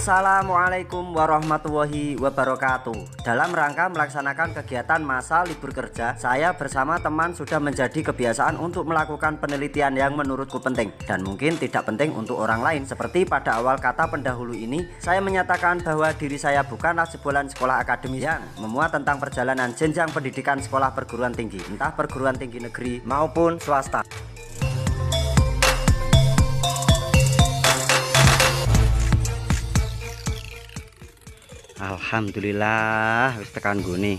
Assalamualaikum warahmatullahi wabarakatuh. Dalam rangka melaksanakan kegiatan masa libur kerja, saya bersama teman sudah menjadi kebiasaan untuk melakukan penelitian yang menurutku penting dan mungkin tidak penting untuk orang lain. Seperti pada awal kata pendahulu ini, saya menyatakan bahwa diri saya bukanlah sebulan sekolah akademis yang memuat tentang perjalanan jenjang pendidikan sekolah perguruan tinggi, entah perguruan tinggi negeri maupun swasta. Alhamdulillah wis tekan gone.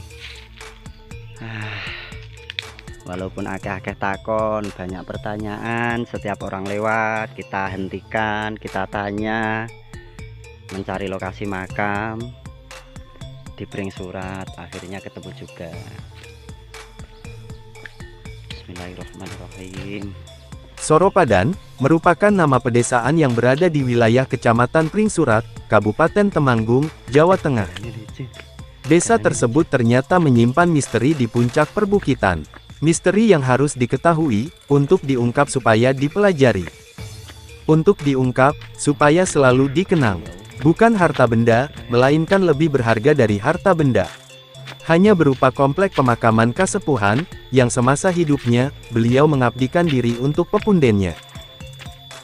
Walaupun akeh-akeh takon, banyak pertanyaan, setiap orang lewat kita hentikan, kita tanya, mencari lokasi makam di Pring Surat, akhirnya ketemu juga. Bismillahirrahmanirrahim. Soropadan merupakan nama pedesaan yang berada di wilayah Kecamatan Pring Surat, Kabupaten Temanggung, Jawa Tengah. Desa tersebut ternyata menyimpan misteri di puncak perbukitan. Misteri yang harus diketahui, untuk diungkap supaya dipelajari. Untuk diungkap, supaya selalu dikenang. Bukan harta benda, melainkan lebih berharga dari harta benda. Hanya berupa komplek pemakaman kasepuhan, yang semasa hidupnya, beliau mengabdikan diri untuk pepundennya.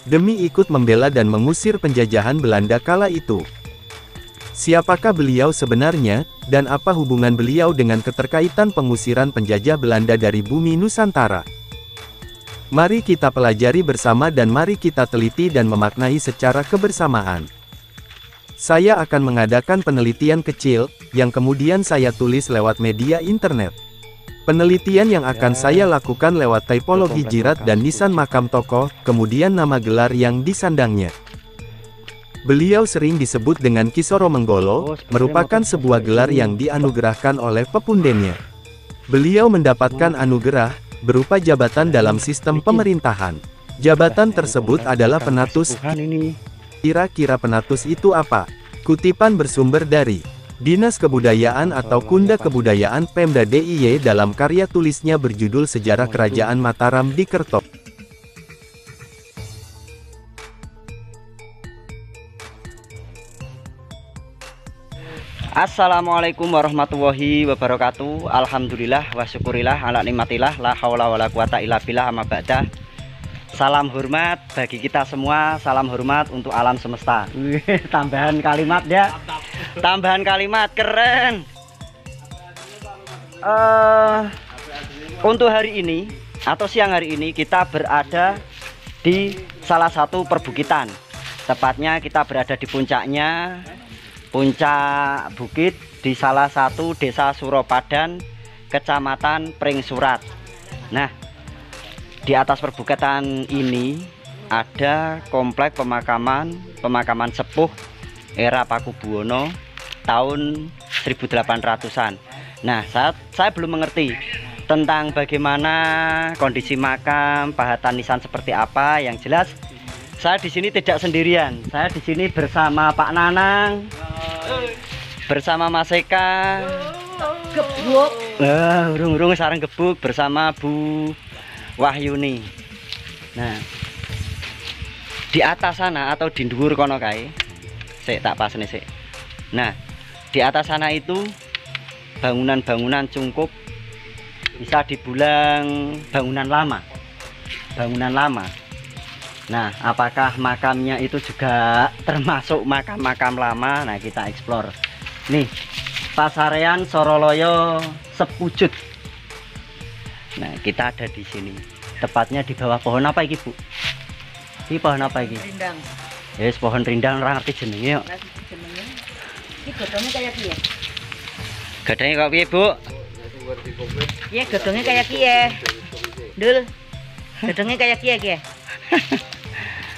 Demi ikut membela dan mengusir penjajahan Belanda kala itu. Siapakah beliau sebenarnya, dan apa hubungan beliau dengan keterkaitan pengusiran penjajah Belanda dari bumi Nusantara? Mari kita pelajari bersama dan mari kita teliti dan memaknai secara kebersamaan. Saya akan mengadakan penelitian kecil, yang kemudian saya tulis lewat media internet. Penelitian yang akan saya lakukan lewat tipologi jirat dan nisan makam tokoh, kemudian nama gelar yang disandangnya. Beliau sering disebut dengan Kisoro Menggolo, merupakan sebuah gelar yang dianugerahkan oleh pepundennya. Beliau mendapatkan anugerah, berupa jabatan dalam sistem pemerintahan. Jabatan tersebut adalah penatus. Kira-kira penatus itu apa? Kutipan bersumber dari Dinas Kebudayaan atau Kunda Kebudayaan Pemda DIY dalam karya tulisnya berjudul Sejarah Kerajaan Mataram di Kerto. Assalamualaikum warahmatullahi wabarakatuh. Alhamdulillah wa syukurillah ala nikmatillah, la haula wala quwata illa billah, amma ba'dah. Salam hormat bagi kita semua, salam hormat untuk alam semesta. Tambahan kalimat ya. Tambahan kalimat keren. Untuk hari ini atau siang hari ini kita berada di salah satu perbukitan. Tepatnya kita berada di puncaknya, puncak bukit di salah satu desa Soropadan, Kecamatan Pring Surat. Nah, di atas perbukitan ini ada komplek pemakaman sepuh era Pakubuwono tahun 1800-an. Nah, saya belum mengerti tentang bagaimana kondisi makam, pahatan nisan seperti apa. Yang jelas saya di sini tidak sendirian. Saya di sini bersama Pak Nanang, bersama Mas Eka, gebuk. Urung sareng gebuk bersama Bu Wahyuni. Nah, di atas sana atau di dhuwur kono kae, sik tak pasne sik. Nah, di atas sana itu bangunan-bangunan cungkup, bisa dibilang bangunan lama. Bangunan lama. Nah, apakah makamnya itu juga termasuk makam-makam lama? Nah, kita eksplor. Nih, Pasarean Soroloyo Sepujut. Nah, kita ada di sini. Tepatnya di bawah pohon apa iki, Bu? Ini pohon apa iki? Rindang. Yes, pohon rindang, ora ngerti jenenge kok. Iki godhongnya kayak piye? Godhongnya kok piye, Bu? Iya, godhongnya kayak piye? Dul. Godhongnya kayak piye?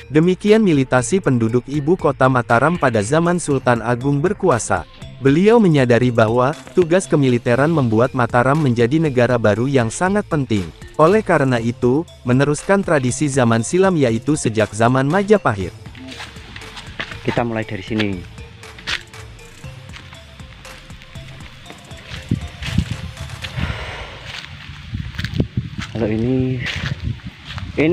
Demikian militasi penduduk ibu kota Mataram pada zaman Sultan Agung berkuasa. Beliau menyadari bahwa tugas kemiliteran membuat Mataram menjadi negara baru yang sangat penting. Oleh karena itu, meneruskan tradisi zaman silam yaitu sejak zaman Majapahit. Kita mulai dari sini. Kalau ini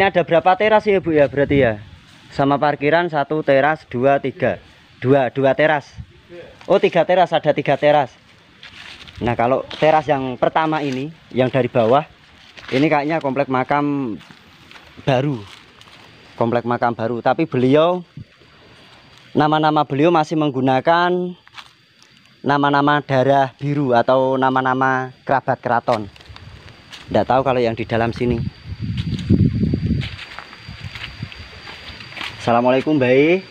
ada berapa teras ya, Bu ya, berarti ya? Sama parkiran 1 teras 2 3. Dua teras. Oh, 3 teras, ada 3 teras. Nah, kalau teras yang pertama ini, yang dari bawah, ini kayaknya komplek makam baru. Komplek makam baru, tapi beliau, nama-nama beliau masih menggunakan nama-nama darah biru atau nama-nama kerabat keraton. Tidak tahu kalau yang di dalam sini. Assalamualaikum, Mbak.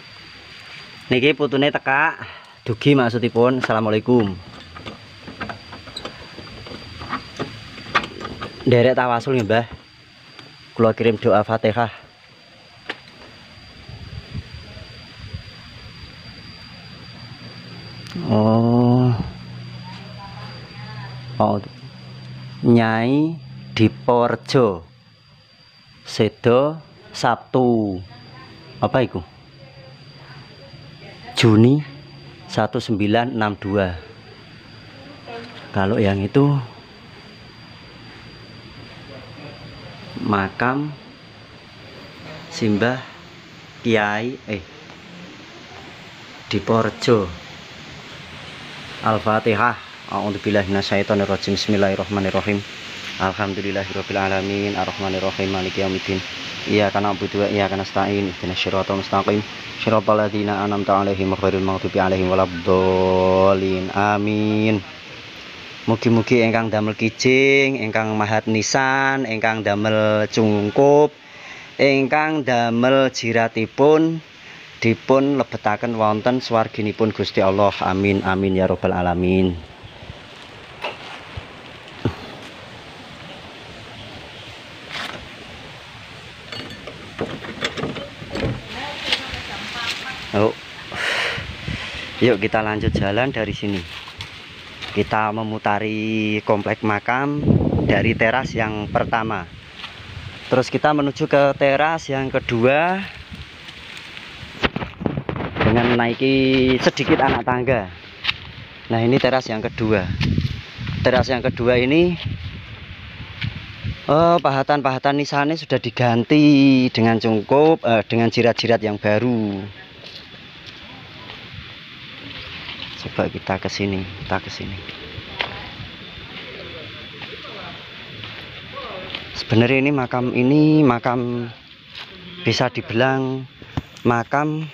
Niki putune teka dugi maksudipun. Assalamualaikum. Derek tawasul ya, Mbah. Kula kirim doa Fatihah. Oh, Nyai Diporejo Sedo Sabtu apa itu? Juni 1962. Kalau yang itu makam Simbah Kiai Diporejo. Al-Fatihah. A'udzubillahi minasyaitonirrajim. Bismillahirrahmanirrahim. Alhamdulillahirabbil alamin arrahmanirrahim maliki yaumiddin. Iyyaka na'budu wa iyyaka nasta'in. Ihdinas siratal mustaqim. Shiratal ladzina an'amta 'alaihim ghairil maghdubi 'alaihim waladdallin. Amin. Mugi-mugi ingkang damel kijing, ingkang mahat nisan, ingkang damel cungkup, ingkang damel jiratipun dipun lebetaken wonten swarginipun Gusti Allah. Amin amin ya rabbal alamin. Oh. Yuk kita lanjut jalan dari sini. Kita memutari komplek makam dari teras yang pertama. Terus kita menuju ke teras yang kedua dengan menaiki sedikit anak tangga. Nah, ini teras yang kedua. Teras yang kedua ini pahatan-pahatan nisannya sudah diganti dengan cungkup, dengan jirat-jirat yang baru. Coba kita ke sini, Sebenarnya ini makam bisa dibilang makam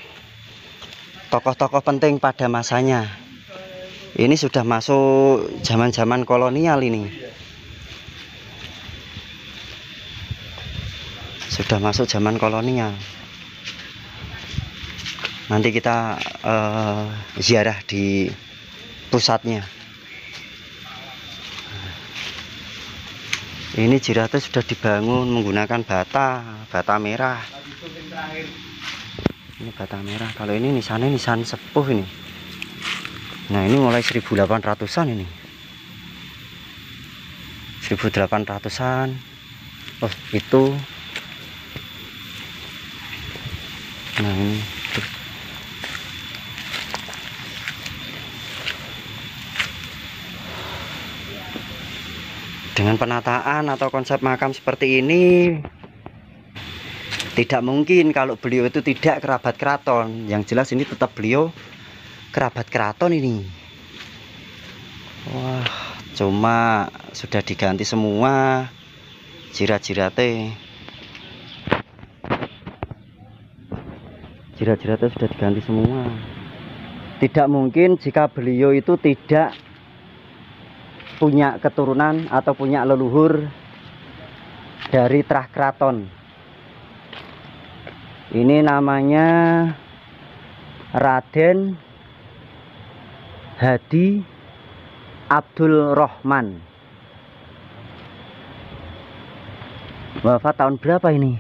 tokoh-tokoh penting pada masanya. Ini sudah masuk zaman-zaman kolonial ini. Sudah masuk zaman kolonial. Nanti kita ziarah di pusatnya. Ini jiratnya sudah dibangun menggunakan bata merah. Ini bata merah. Kalau ini nisannya nisan sepuh ini. Nah, ini mulai 1800-an ini. 1800-an. Oh, itu. Nah, ini. Dengan penataan atau konsep makam seperti ini, tidak mungkin kalau beliau itu tidak kerabat keraton. Yang jelas ini tetap beliau kerabat keraton ini. Wah, cuma sudah diganti semua jirat-jiratnya. Jirat-jiratnya sudah diganti semua. Tidak mungkin jika beliau itu tidak punya keturunan atau punya leluhur dari Trah Kraton. Ini namanya Raden Hadi Abdul Rahman. Wafat tahun berapa ini?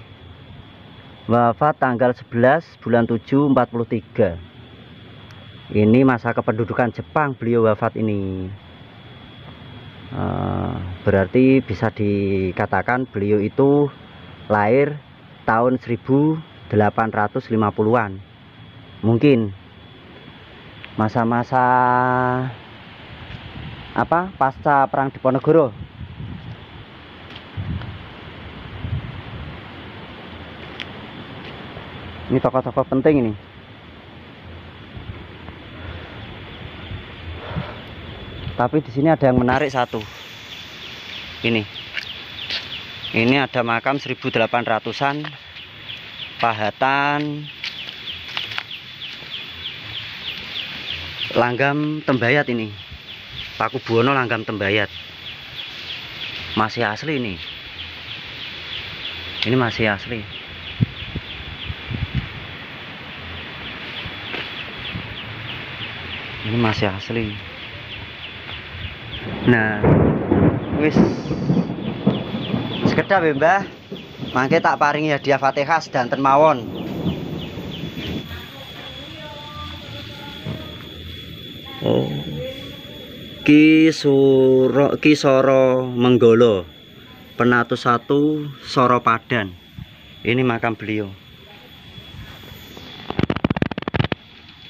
Wafat tanggal 11 bulan 7 43. Ini masa kependudukan Jepang beliau wafat ini. Berarti bisa dikatakan beliau itu lahir tahun 1850-an. Mungkin masa-masa pasca perang Diponegoro. Ini tokoh-tokoh penting ini. Tapi di sini ada yang menarik satu. Ini ada makam 1800-an pahatan Langgam Tembayat ini. Pakubuwono Langgam Tembayat. Masih asli ini. Ini masih asli. Ini masih asli. Nah, wis sekedap ya Mbah. Mangke tak paringi hadiah Fatihah sedanten mawon. Oh. Ki Soro Menggolo, Penatus 1 Soro Padan. Ini makam beliau.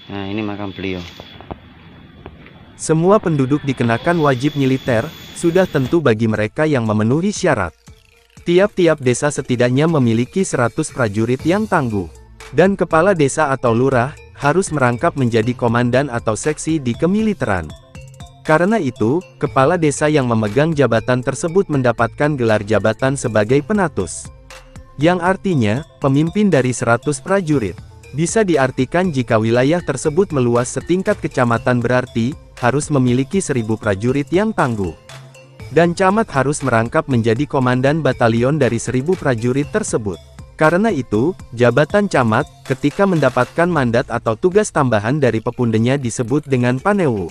Nah, ini makam beliau. Semua penduduk dikenakan wajib militer, sudah tentu bagi mereka yang memenuhi syarat. Tiap-tiap desa setidaknya memiliki 100 prajurit yang tangguh. Dan kepala desa atau lurah, harus merangkap menjadi komandan atau seksi di kemiliteran. Karena itu, kepala desa yang memegang jabatan tersebut mendapatkan gelar jabatan sebagai penatus. Yang artinya, pemimpin dari 100 prajurit. Bisa diartikan jika wilayah tersebut meluas setingkat kecamatan berarti, harus memiliki 1000 prajurit yang tangguh. Dan camat harus merangkap menjadi komandan batalion dari 1000 prajurit tersebut. Karena itu, jabatan camat, ketika mendapatkan mandat atau tugas tambahan dari pepundenya disebut dengan panewu.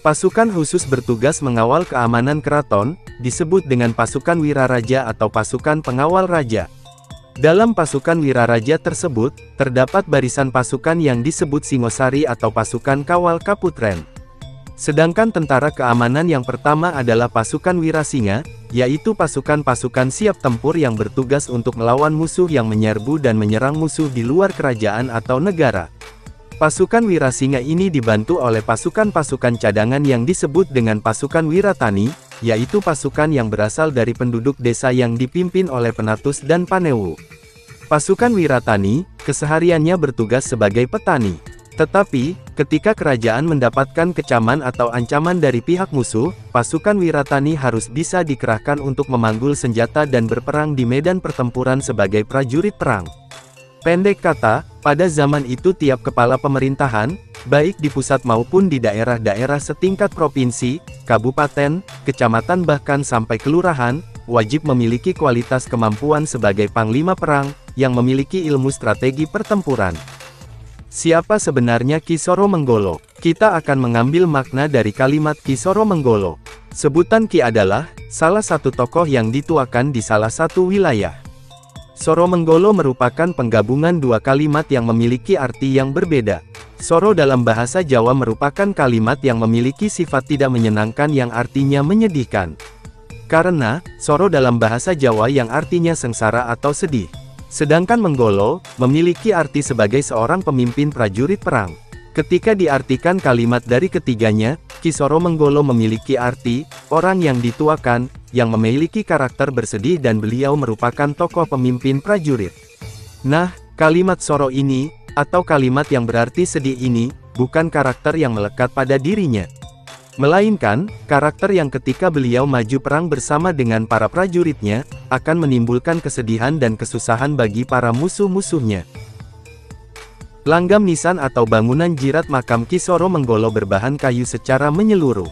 Pasukan khusus bertugas mengawal keamanan keraton, disebut dengan pasukan wiraraja atau pasukan pengawal raja. Dalam pasukan wiraraja tersebut, terdapat barisan pasukan yang disebut Singosari atau pasukan kawal kaputren. Sedangkan tentara keamanan yang pertama adalah pasukan Wirasinga, yaitu pasukan-pasukan siap tempur yang bertugas untuk melawan musuh yang menyerbu dan menyerang musuh di luar kerajaan atau negara. Pasukan Wirasinga ini dibantu oleh pasukan-pasukan cadangan yang disebut dengan pasukan Wiratani, yaitu pasukan yang berasal dari penduduk desa yang dipimpin oleh penatus dan panewu. Pasukan Wiratani, kesehariannya bertugas sebagai petani. Tetapi, ketika kerajaan mendapatkan kecaman atau ancaman dari pihak musuh, pasukan Wiratani harus bisa dikerahkan untuk memanggul senjata dan berperang di medan pertempuran sebagai prajurit perang. Pendek kata, pada zaman itu tiap kepala pemerintahan, baik di pusat maupun di daerah-daerah setingkat provinsi, kabupaten, kecamatan bahkan sampai kelurahan, wajib memiliki kualitas kemampuan sebagai panglima perang, yang memiliki ilmu strategi pertempuran. Siapa sebenarnya Ki Soro Menggolo? Kita akan mengambil makna dari kalimat Ki Soro Menggolo. Sebutan Ki adalah salah satu tokoh yang dituakan di salah satu wilayah. Soro Menggolo merupakan penggabungan dua kalimat yang memiliki arti yang berbeda. Soro dalam bahasa Jawa merupakan kalimat yang memiliki sifat tidak menyenangkan yang artinya menyedihkan. Karena, Soro dalam bahasa Jawa yang artinya sengsara atau sedih. Sedangkan Menggolo, memiliki arti sebagai seorang pemimpin prajurit perang. Ketika diartikan kalimat dari ketiganya, Ki Soro Menggolo memiliki arti, orang yang dituakan, yang memiliki karakter bersedih dan beliau merupakan tokoh pemimpin prajurit. Nah, kalimat Soro ini, atau kalimat yang berarti sedih ini, bukan karakter yang melekat pada dirinya. Melainkan, karakter yang ketika beliau maju perang bersama dengan para prajuritnya, akan menimbulkan kesedihan dan kesusahan bagi para musuh-musuhnya. Langgam nisan atau bangunan jirat makam Ki Soro Menggolo berbahan kayu secara menyeluruh.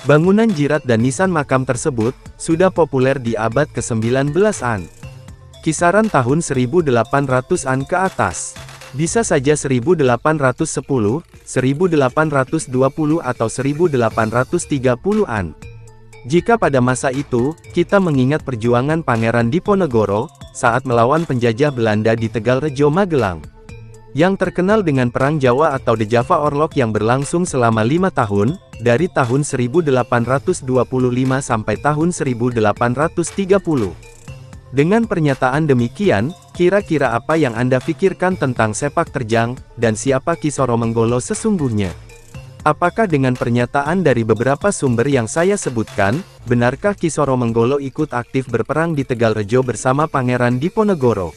Bangunan jirat dan nisan makam tersebut, sudah populer di abad ke-19-an. Kisaran tahun 1800-an ke atas. Bisa saja 1810, 1820 atau 1830-an. Jika pada masa itu, kita mengingat perjuangan Pangeran Diponegoro, saat melawan penjajah Belanda di Tegalrejo Magelang. Yang terkenal dengan Perang Jawa atau The Java Orlog yang berlangsung selama 5 tahun, dari tahun 1825 sampai tahun 1830. Dengan pernyataan demikian, kira-kira apa yang Anda pikirkan tentang sepak terjang, dan siapa Ki Soro Menggolo sesungguhnya? Apakah dengan pernyataan dari beberapa sumber yang saya sebutkan, benarkah Ki Soro Menggolo ikut aktif berperang di Tegalrejo bersama Pangeran Diponegoro?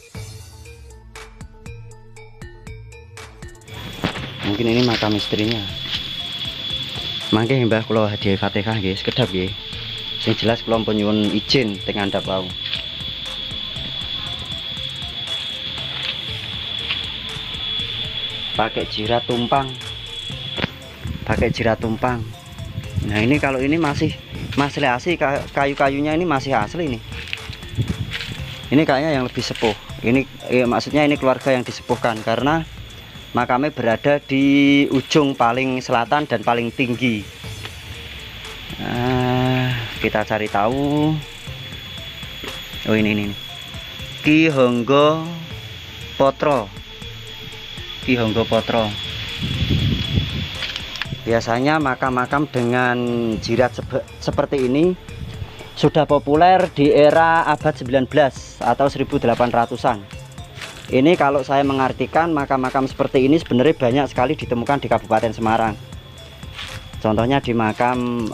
Mungkin ini makam istrinya. Mangke Mbah kula hadiah Fatihah nggih sekedap nggih. Sing jelas kula pun nyuwun izin teng andhap wau. Pakai jirat tumpang. Pakai jirat tumpang. Nah, ini kalau ini masih asli, kayu-kayunya ini masih asli nih. Ini kayaknya yang lebih sepuh. Ini maksudnya ini keluarga yang disepuhkan karena makamnya berada di ujung paling selatan dan paling tinggi. Kita cari tahu. Oh, ini. Ki Honggo Potro. Ki Honggo Potro. Biasanya makam-makam dengan jirat seperti ini sudah populer di era abad 19 atau 1800-an. Ini kalau saya mengartikan makam-makam seperti ini sebenarnya banyak sekali ditemukan di Kabupaten Semarang. Contohnya di makam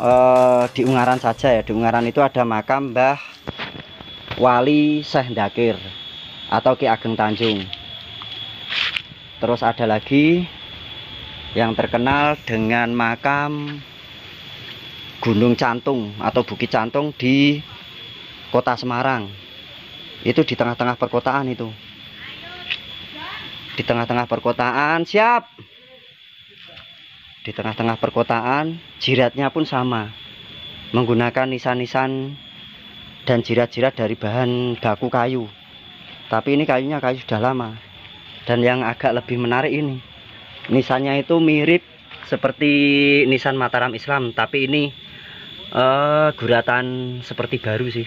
di Ungaran saja ya. Di Ungaran itu ada makam Mbah Wali Syekh Ndakir atau Ki Ageng Tanjung. Terus ada lagi yang terkenal dengan makam Gunung Cantung atau Bukit Cantung di Kota Semarang. Itu di tengah-tengah perkotaan itu. Di tengah-tengah perkotaan, siap. Di tengah-tengah perkotaan, jiratnya pun sama. Menggunakan nisan-nisan dan jirat-jirat dari bahan baku kayu. Tapi ini kayunya kayu sudah lama. Dan yang agak lebih menarik ini, nisannya itu mirip seperti nisan Mataram Islam, tapi ini guratan seperti baru sih.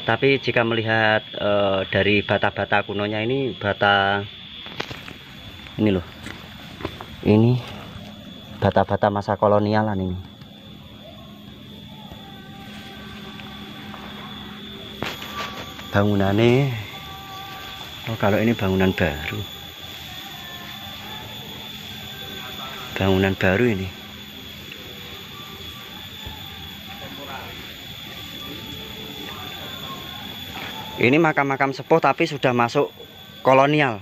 Tapi jika melihat dari bata-bata kunonya ini, bata ini loh, ini bata-bata masa kolonialan ini. Bangunannya, oh kalau ini bangunan baru. Bangunan baru ini. Ini makam-makam sepuh tapi sudah masuk kolonial.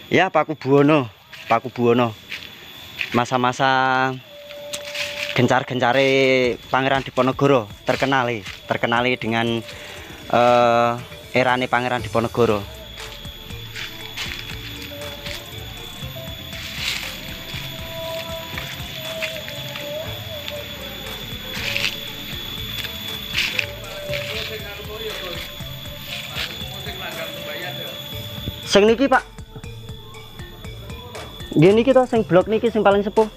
Ya, Paku Buwono. Masa-masa gencar-gencare Pangeran Diponegoro terkenali dengan erane Pangeran Diponegoro. Sing niki Pak, gini kita sing blok niki sing paling sepuh.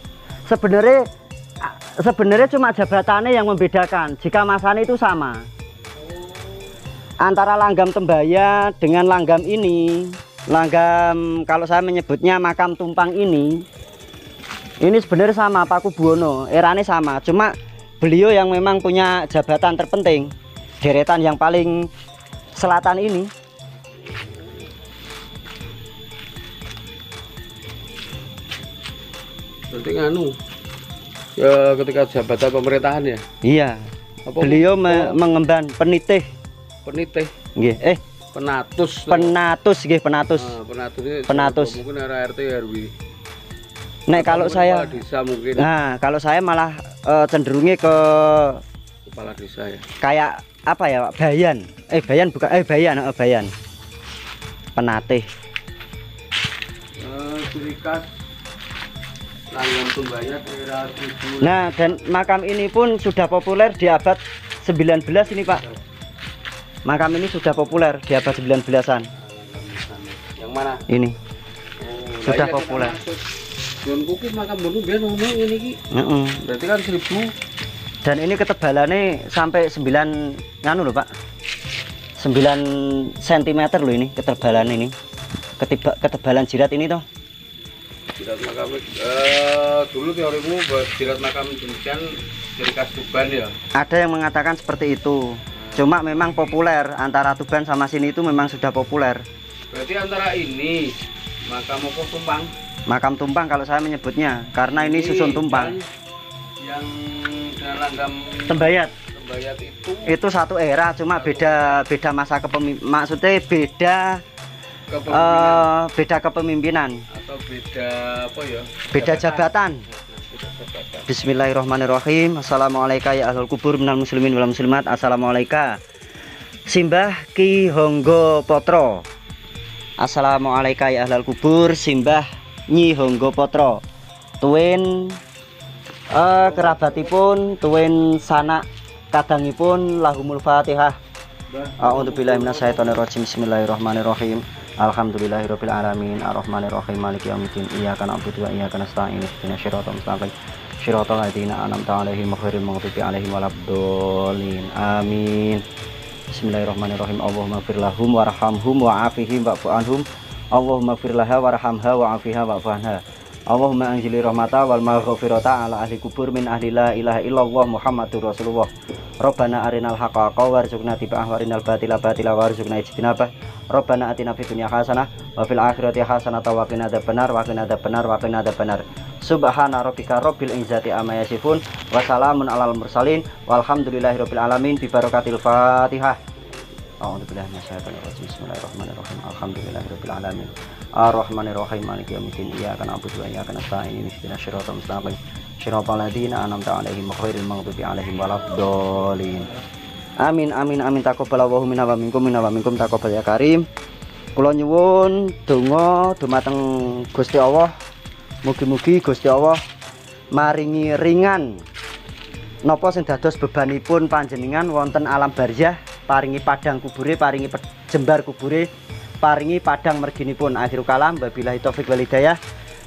Sebenarnya cuma jabatannya yang membedakan. Jika masanya itu sama antara langgam Tembaya dengan langgam ini, langgam kalau saya menyebutnya makam tumpang ini sebenarnya sama, Paku Buwono, erane sama. Cuma beliau yang memang punya jabatan terpenting, deretan yang paling selatan ini. Berarti nganu ya ketika jabatan pemerintahan ya. Iya. Apa? Beliau mengemban penitih. Nggih, penatus. Penatus nggih, penatus. Penatus. Mungkin era RT RW. Nek kalau saya desa mungkin. Nah, kalau saya malah cenderungnya ke kepala desa ya. Kayak apa ya, Bayan. Bayan bukan Bayan. Penatih. Ciri khas langgam Tembaya era 1000. Nah, dan makam ini pun sudah populer di abad 19 ini Pak. Makam ini sudah populer di abad 19-an. Yang mana? Ini. Sudah populer. Yon kuki makam bono biar ngomong ini ki. Berarti kan 1000. Dan ini ketebalannya sampai 9 nganu loh Pak. 9 cm loh ini ketebalan ini. Ketebalan jirat ini toh. Jirat makam dulu teorimu jirat makam demikian ciri khas Tuban ya. Ada yang mengatakan seperti itu. Cuma memang populer antara Tuban sama sini itu memang sudah populer. Berarti antara ini makam apa tumpang? Makam tumpang kalau saya menyebutnya karena ini susun tumpang. Yang dengan langgam Tembayat itu satu era, cuma beda masa kepemimpinan. Maksudnya beda kepemimpinan atau beda apa ya? Beda jabatan. Bismillahirrahmanirrahim. Assalamualaikum ya ahlul kubur minal muslimin wal muslimat. Assalamualaikum Simbah Ki Honggo Potro. Assalamualaikum ya ahlul kubur Simbah Nyi Honggo Potro. Tuwin kerabatipun, tuwin sanak kadangipun lahumul Fatihah. A'udzubillahi minasyaitonir rajim. Bismillahirrahmanirrahim. Alhamdulillahirabbil alamin arrahmanirrahim maliki yaumiddin iyyaka na'budu wa iyyaka nasta'in ihdinas siratal mustaqim siratal ladzina an'amta 'alaihim ghairil maghdubi 'alaihim waladdallin amin. Bismillahirrahmanirrahim. Allahumma ighfir lahum warhamhum wa'afihim wa'fu anhum. Allahumma ighfir laha warhamha wa'afiha wa'fu anha. Allahumma anzili rahmata wal maghfirata ala ahli kubur min ahli la ilaha illallah Muhammadur Rasulullah. Rabbana arinal haqqa warzuqna tiba'ah warinal batila batila warzuqna ijtinabah. Rabbana atina fid dunya hasanah wa fil akhirati hasanah wa qina adzabannar wa qina adzabannar wa qina adzabannar. Subhana rabbika rabbil izzati amma yasifun wa salamun alal mursalin walhamdulillahi rabbil alamin bi barakatil Fatihah. A'udzubillahi minasyaitonir rajim. Bismillahirrahmanirrahim. Alhamdulillahi rabbil alamin. Ar-Rahmanir-Rahim maliki yaumiddin iyyaka na'budu wa iyyaka nasta'in ihdinas siratal mustaqim siratal ladzina an'amta 'alaihim ghairil maghdubi 'alaihim waladdallin. Amin amin amin. Taqabbalallahu minna wa minkum taqabbal ya karim. Kula nyuwun donga dumateng Gusti Allah. Mugi-mugi Gusti Allah maringi ringan napa sing dados bebanipun panjenengan wonten alam barzah, paringi padang kubure, paringi jembar kubure, paringi padang merginipun. Akhirul kalam wabillahi taufik wal hidayah.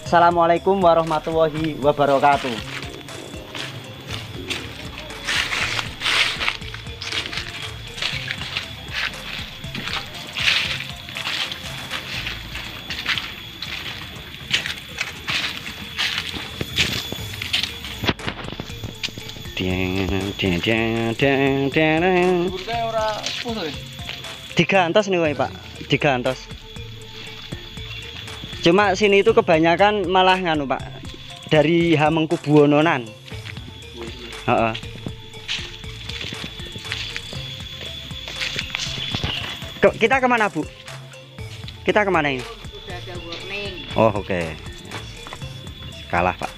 Assalamualaikum warahmatullahi wabarakatuh. Digantos nih Pak, digantos. Cuma sini itu kebanyakan malah nganu Pak, dari Hamengkubuwononan. Kita kemana Bu? Kita kemana ini? Sudah ada warning. Oh oke. Kalah Pak.